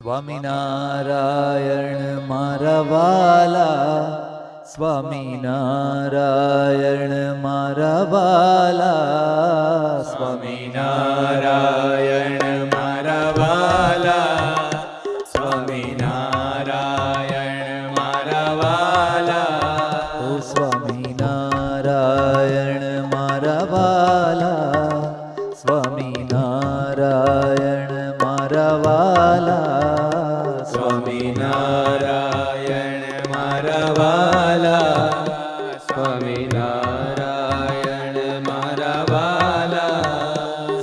સ્વામિનારાયણ મારા વાલા, સ્વામિનારાયણ મારા વાલા, સ્વામિનારાયણ મારા વાલા, સ્વામિનારાયણ મારા વાલા, ઓ સ્વામિનારાયણ મારા વાલા, સ્વામિનારાયણ મારા વાલા, સ્વામિનારાયણ મારા વાલા, સ્વામિનારાયણ મારા વાલા,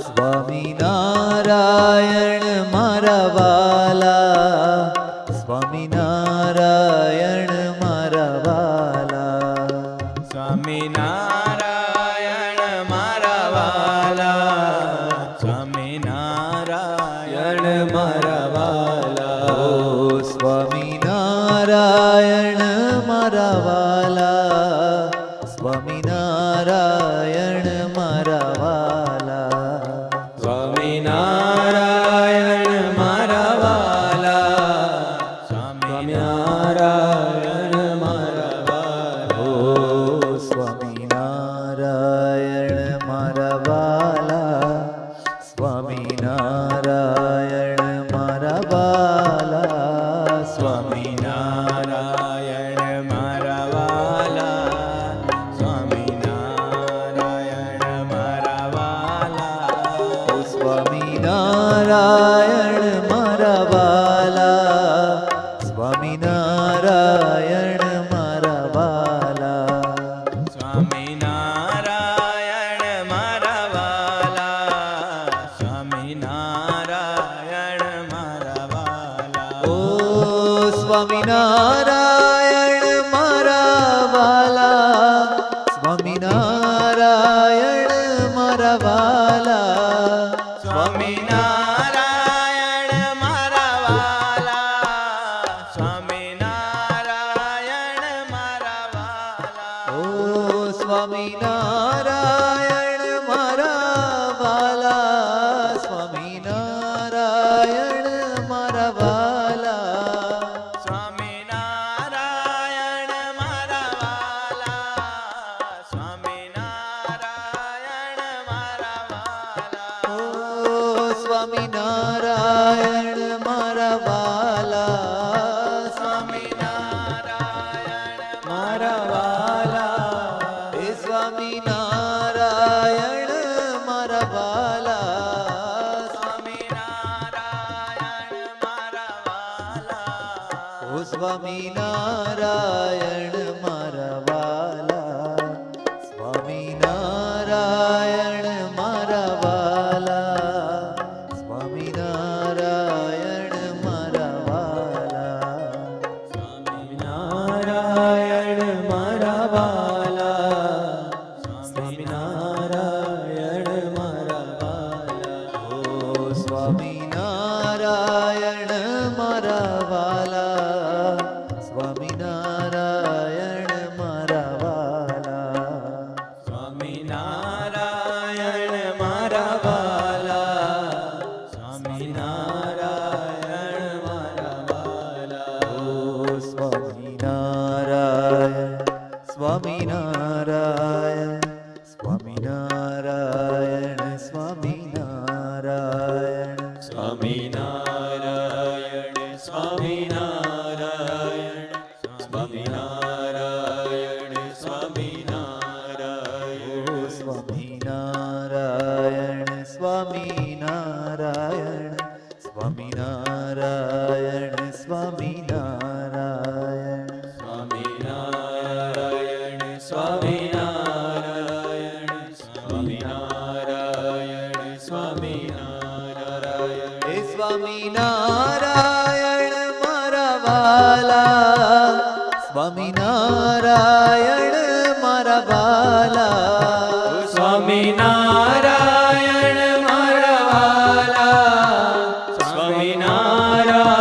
સ્વામિનારાયણ મારા વાલા, સ્વામિનારાયણ મારા વાલા, સ્વામિનારાયણ મારા વાલા, સ્વામિનારાયણ મારા વાલા, ઓ સ્વામિનારાયણ મારા વાલા, સ્વામિનારાયણ મારા વાલા, સ્વામિનારાયણ મારા વાલા, સ્વામિનારાયણ મારા વાલા, ઓ સ્વામિનારાયણ મારા વાલા, સ્વામિનારાયણ મારા વાલા, સ્વામિનારાયણ મારા વાલા, સ્વામિનારાયણ મારા વાલા, ઓ સ્વામિનારાયણ મારા વાલા, સ્વામિનારાયણ મારા વાલા, સ્વામિનારાયણ મારા વાલા, સ્વામિનારાયણ મારા વાલા, ઓ સ્વામિનારાયણ મારા વાલા, સ્વામિનારાયણ મારા વાલા, સ્વામિનારાયણ મારા વાલા, સ્વામિનારાયણ મારા વાલા, ઓ સ્વામિનારાયણ મારા વાલા, સ્વામિનારાયણ મારા વાલા, સ્વામિનારાયણ મારા વાલા, સ્વામિનારાયણ મારા વાલા, ઓ સ્વામિનારાયણ મારા વાલા, સ્વામિનારાયણ મારા વાલા, હે સ્વામિનારાયણ મારા વાલા, સ્વામિનારાયણ મારા વાલા, ઓ સ્વામિનારાયણ મારા વાલા, સ્વામિનારાયણ મારા વાલા, સ્વામિનારાયણ મારા વાલા, સ્વામિનારાયણ મારા વાલા, સ્વામિનારાયણ મારા વાલા, ઓ સ્વામિનારાયણ મારા વાલા, સ્વામિનારાયણ મારા વાલા, સ્વામિનારાયણ મારા વાલા, સ્વામિનારાયણ મારા વાલા, ઓ સ્વામિનારાયણ, સ્વામિનારાયણ, સ્વામિનારાયણ, સ્વામિનારાયણ, સ્વામિનારાયણ, સ્વામિનારાયણ, સ્વામિનારાયણ, સ્વામિનારાયણ, ઓ સ્વામિનારાયણ, સ્વામિનારાયણ, સ્વામિનારાયણ, સ્વામિનારાયણ, સ્વામિનારાયણ, સ્વામિનારાયણ, સ્વામિનારાયણ, સ્વામિનારાયણ, હે સ્વામિનારાયણ મારા વાલા, સ્વામિનારાયણ મારા વાલા, સ્વામિનારાયણ મારા વાલા, સ્વામિનારાયણ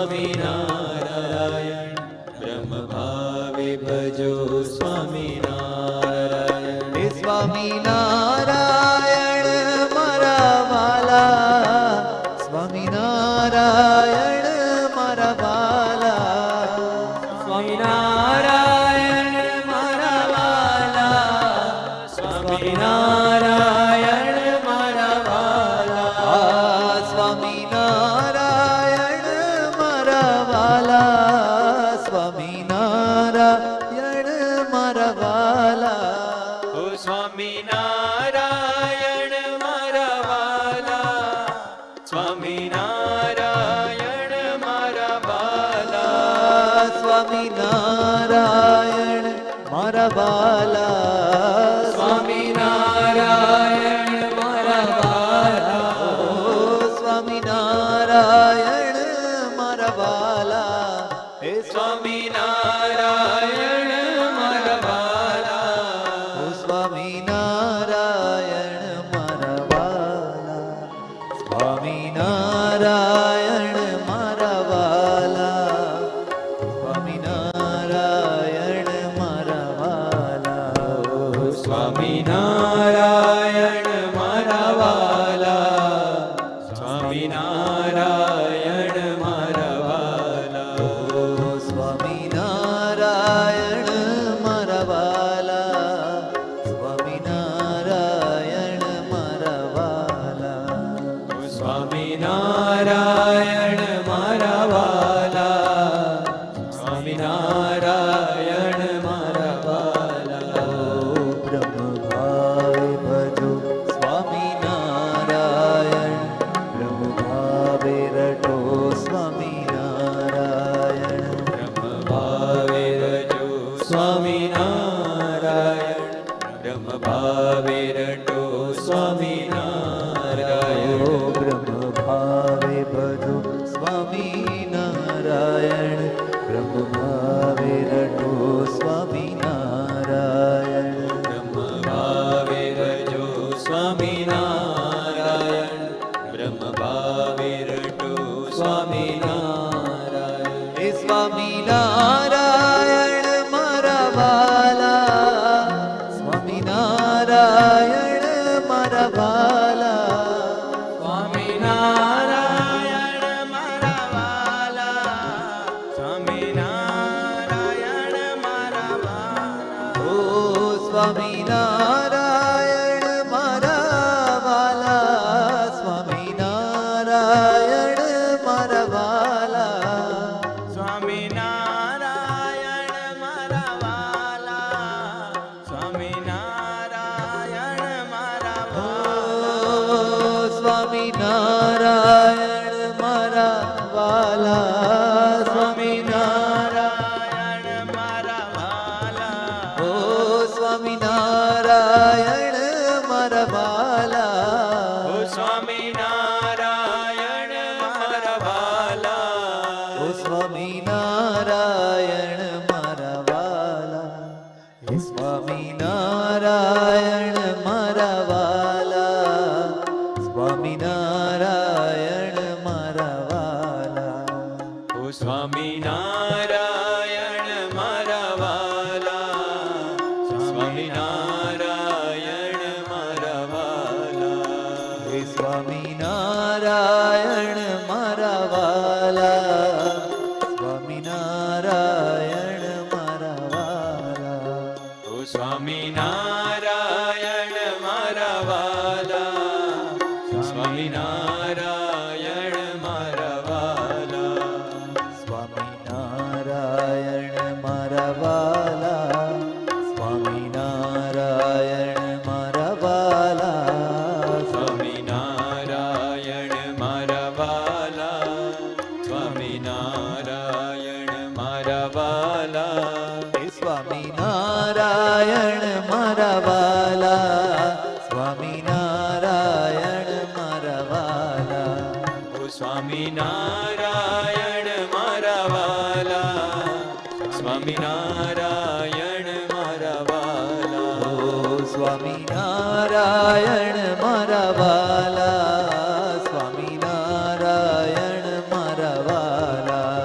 સ્વામિનારાયણ બ્રહ્મ ભાવે ભજો સ્વામિનારાયણ હે સ્વામિનારાયણ મારા વાલા, સ્વામિનારાયણ મારા વાલા, સ્વામિનારાયણ મારા વાલા, સ્વામિનારાયણ મારા વાલા, સ્વામિનારાયણ મારા વાલા, સ્વામિનારાયણ મારા વાલા, ઓ સ્વામિનારાયણ મારા વાલા, સ્વામિનારાયણ મારા વાલા, સ્વામિનારાયણ મારા વાલા, સ્વામિનારાયણ મારા વાલા, સ્વામિનારાયણ મારા વાલા, હે સ્વામિનારાયણ મારા વાલા, સ્વામિનારાયણ મારા વાલા, સ્વામિનારાયણ મારા વાલા, સ્વામિનારાયણ મારા વાલા, સ્વામિનારાયણ મારા વાલા, સ્વામિનારાયણ મારા વાલા, સ્વામિનારાયણ મારા વાલા, સ્વામિનારાયણ મારા વાલા, સ્વામિનારાયણ મારા વાલા, સ્વામિનારાયણ મારા વાલા, બ્રહ્મ ભાવે ભજો સ્વામિનારાયણ, બ્રહ્મ ભાવે રટો સ્વામિનારાયણ, બ્રહ્મ ભાવે રજો સ્વામિનારાયણ, બ્રહ્મ ભાવે રટો સ્વામિનારાયણ, બ્રહ્મ ભાવે ભજો સ્વામિનારાયણ, બ્રહ્મ ભાવે રટો સ્વામિનારાયણ, બ્રહ્મ ભાવે રજો સ્વામિનારાયણ, બ્રહ્મ ભાવે રટો સ્વામિનારાયણ, હે સ્વામિનારાયણ મારા વાલા, સ્વામિનારાયણ મારા વાલા, સ્વામિનારાયણ મારા વાલા, સ્વામિનારાયણ મારા વાલા, ઓ સ્વામિનારાયણ મારા વાલા, સ્વામિનારાયણ મારા વાલા, સ્વામિનારાયણ મારા વાલા, સ્વામિનારાયણ મારા વાલા, સ્વામિનારાયણ મારા વાલા, સ્વામિનારાયણ મારા વાલા, ઓ સ્વામિનારાયણ મારા વાલા, ઓ સ્વામિનારાયણ મારા વાલા, ઓ સ્વામિનારાયણ મારા વાલા, હે સ્વામિનારાયણ મારા વાલા, સ્વામિનારાયણ મારા વાલા, ઓ સ્વામિનારાયણ મારા વાલા, સ્વામિનારાયણ મારા વાલા, હે સ્વામિનારાયણ મારા વાલા, સ્વામિનારાયણ મારા વાલા, ઓ સ્વામિનારાયણ મારા વાલા, સ્વામિનારાયણ મારા વાલા, સ્વામિનારાયણ મારા વાલા, સ્વામિનારાયણ મારા વાલા, સ્વામિનારાયણ મારા વાલા, સ્વામિનારાયણ મારા વાલા, હે સ્વામિનારાયણ મારા વાલા, સ્વામિનારાયણ મારા વાલા, ઓ સ્વામિનારાયણ મારા વાલા, સ્વામિનારાયણ મારા વાલા, ઓ સ્વામિનારાયણ મારા વાલા, સ્વામિનારાયણ મારા વાલા,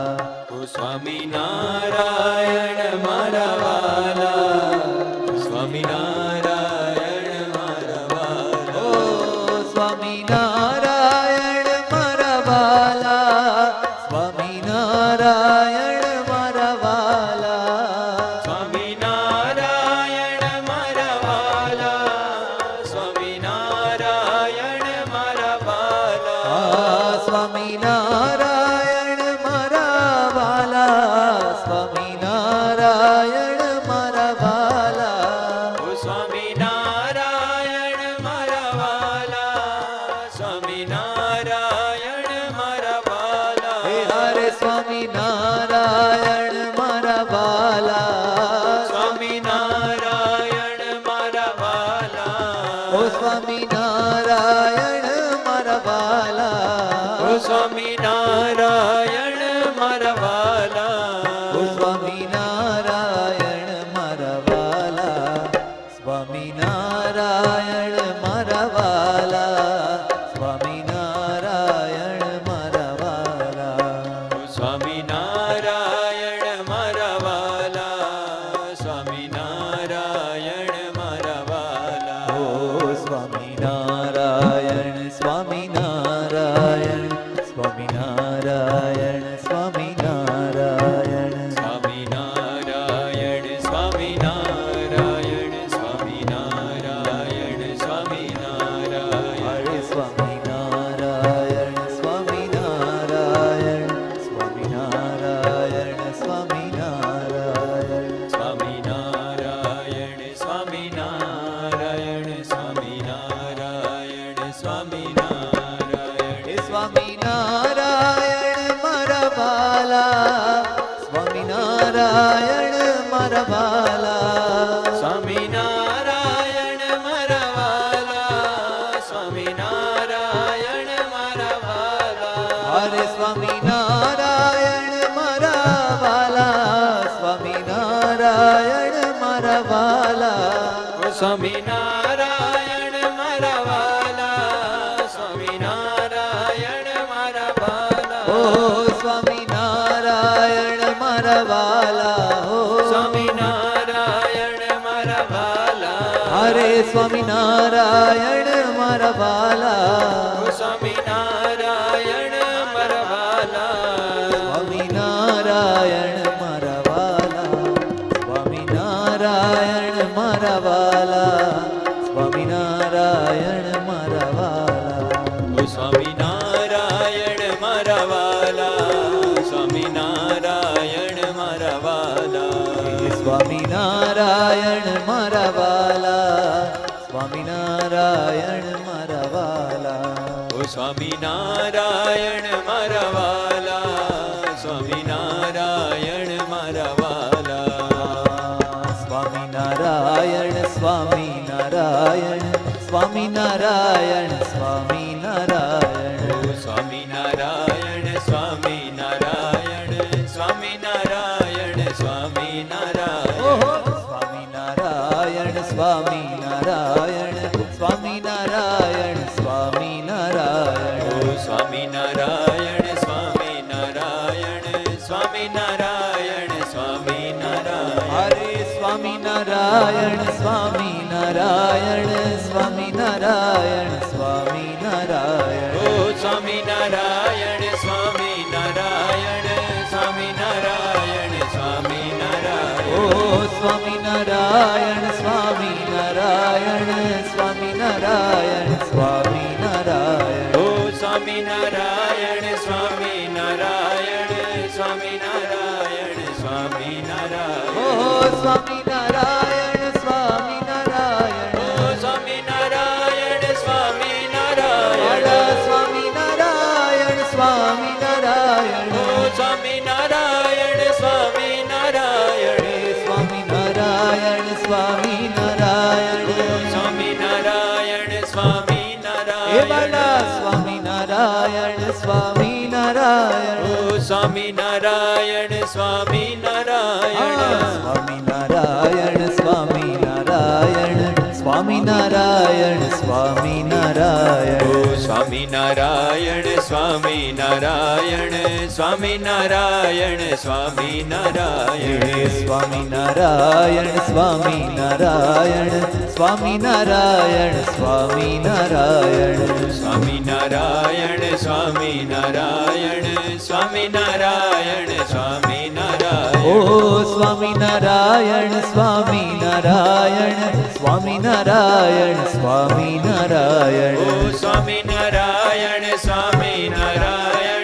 સ્વામિનારાયણ મારા વાલા, સ્વામિનારાયણ મારા વાલા. ઓ સ્વામિનારાયણ મારા વાલા, સ્વામિનારાયણ મારા વાલા. હે હરે સ્વામિનારાયણ મારા વાલા, સ્વામિનારાયણ મારા વાલા. ઓ સ્વામિનારાયણ મારા વાલા. ઓ સ્વામિનારાયણ મારા વાલા. ઓ સ્વામિનારાયણ મારા વાલા, સ્વામિનારાયણ મારા વાલા, સ્વામિનારાયણ મારા વાલા. ઓ સ્વામિનારાયણ મારા વાલા, સ્વામિનારાયણ મારા વાલા. ઓ સ્વામિનારાયણ સ્વામિનારાયણ સ્વામિનારાયણ સ્વામિનારાયણ. સ્વામિનારાયણ સ્વામિનારાયણ સ્વામિનારાયણ સ્વામિનારાયણ. હરે સ્વામિનારાયણ સ્વામિનારાયણ સ્વામિનારાયણ સ્વામિનારાયણ. સ્વામિનારાયણ સ્વામિનારાયણ સ્વામિનારાયણ સ્વામિનારાયણ. હે સ્વામિનારાયણ મારા વાલા, સ્વામિનારાયણ મારા વાલા. સ્વામિનારાયણ મારા વાલા, સ્વામિનારાયણ મારા વાલા. હરે સ્વામિનારાયણ મારા વાલા, સ્વામિનારાયણ મારા વાલા. ઓ સ્વામિનારાયણ મારા વાલા, સ્વામિનારાયણ મારા વાલા. ઓ સ્વામિનારાયણ મારા વાલા, હો સ્વામિનારાયણ મારા વાલા. હરે સ્વામિનારાયણ મારા વાલા. ઓ સ્વામિનારાયણ મારા વાલા. સ્વામિનારાયણ મારા વાલા, સ્વામિનારાયણ મારા વાલા, સ્વામિનારાયણ મારા વાલા. ઓ સ્વામિનારાયણ મારા વાલા, સ્વામિનારાયણ મારા વાલા. હે સ્વામિનારાયણ મારા વાલા, સ્વામિનારાયણ મારા વાલા. ઓ સ્વામિનારાયણ મારા વાલા, સ્વામિનારાયણ મારા વાલા. સ્વામિનારાયણ સ્વામિનારાયણ સ્વામિનારાયણ સ્વામિનારાયણ. ઓ સ્વામિનારાયણ સ્વામિનારાયણ સ્વામિનારાયણ સ્વામિનારાયણ. ઓહો સ્વામિનારાયણ સ્વામિનારાયણ સ્વામિનારાયણ સ્વામિનારાયણ. ઓ સ્વામિનારાયણ સ્વામિનારાયણ સ્વામિનારાયણ સ્વામિનારાયણ. હરે સ્વામિનારાયણ સ્વામિનારાયણ સ્વામિનારાયણ સ્વામિનારાયણ. ઓ સ્વામિનારાયણ સ્વામિનારાયણ સ્વામિનારાયણ સ્વામિનારાયણ. ઓ સ્વામિનારાયણ સ્વામિનારાયણ સ્વામિનારાયણ સ્વામિનારાયણ. ઓ સ્વામિનારાયણ સ્વામિનારાયણ સ્વામિનારાયણ સ્વામિનારાયણ. ઓ સ્વામિનારાયણ સ્વામિનારાયણ. ઓ સ્વામિનારાયણ સ્વામિનારાયણ. સ્વામિનારાયણ સ્વામિનારાયણ. ઓ સ્વામિનારાયણ સ્વામિનારાયણ. હે સ્વામિનારાયણ સ્વામિનારાયણ. ઓ સ્વામિનારાયણ હે સ્વામિનારાયણ. વાલા સ્વામિનારાયણ સ્વામિનારાયણ. ઓ સ્વામિનારાયણ સ્વામિનારાયણ. સ્વામિનારાયણ સ્વામિનારાયણ સ્વામિનારાયણ સ્વામિનારાયણ. ઓ સ્વામિનારાયણ સ્વામિનારાયણ સ્વામિનારાયણ સ્વામિનારાયણ. હે સ્વામિનારાયણ સ્વામિનારાયણ સ્વામિનારાયણ સ્વામિનારાયણ. સ્વામિનારાયણ સ્વામિનારાયણ સ્વામિનારાયણ સ્વામિનારાયણ. ઓ સ્વામિનારાયણ સ્વામિનારાયણ સ્વામિનારાયણ સ્વામિનારાયણ. ઓ સ્વામિનારાયણ સ્વામિનારાયણ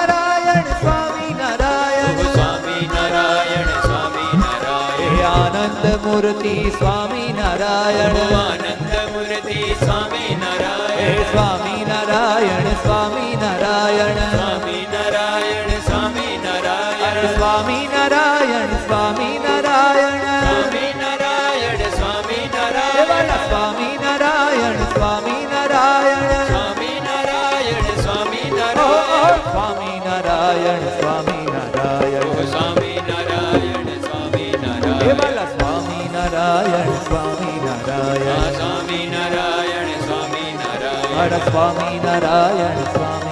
મૂર્તિ સ્વામી નારાયણ આનંદ મૂર્તિ સ્વામી હે નારાયણ સ્વામી નારાયણ સ્વામી નારાયણ સ્વામી નારાયણ સ્વામી નારાયણ સ્વામી નારાયણ સ્વામી નારાયણ સ્વામી નારાયણ સ્વામી દેવાના નારાયણ સ્વામી નારાયણ સ્વામી નારાયણ સ્વામી નારાયણ સ્વામી નારાયણ સ્વામી નારાયણ સ્વામી નારાયણ સ્વામી નારાયણ સ્વામી નારાયણ દેવાલા સ્વામી નારાયણ સ્વામી નારાયણ સ્વામી નારાયણ સ્વામી નારાયણ સ્વામી નારાયણ સ્વામી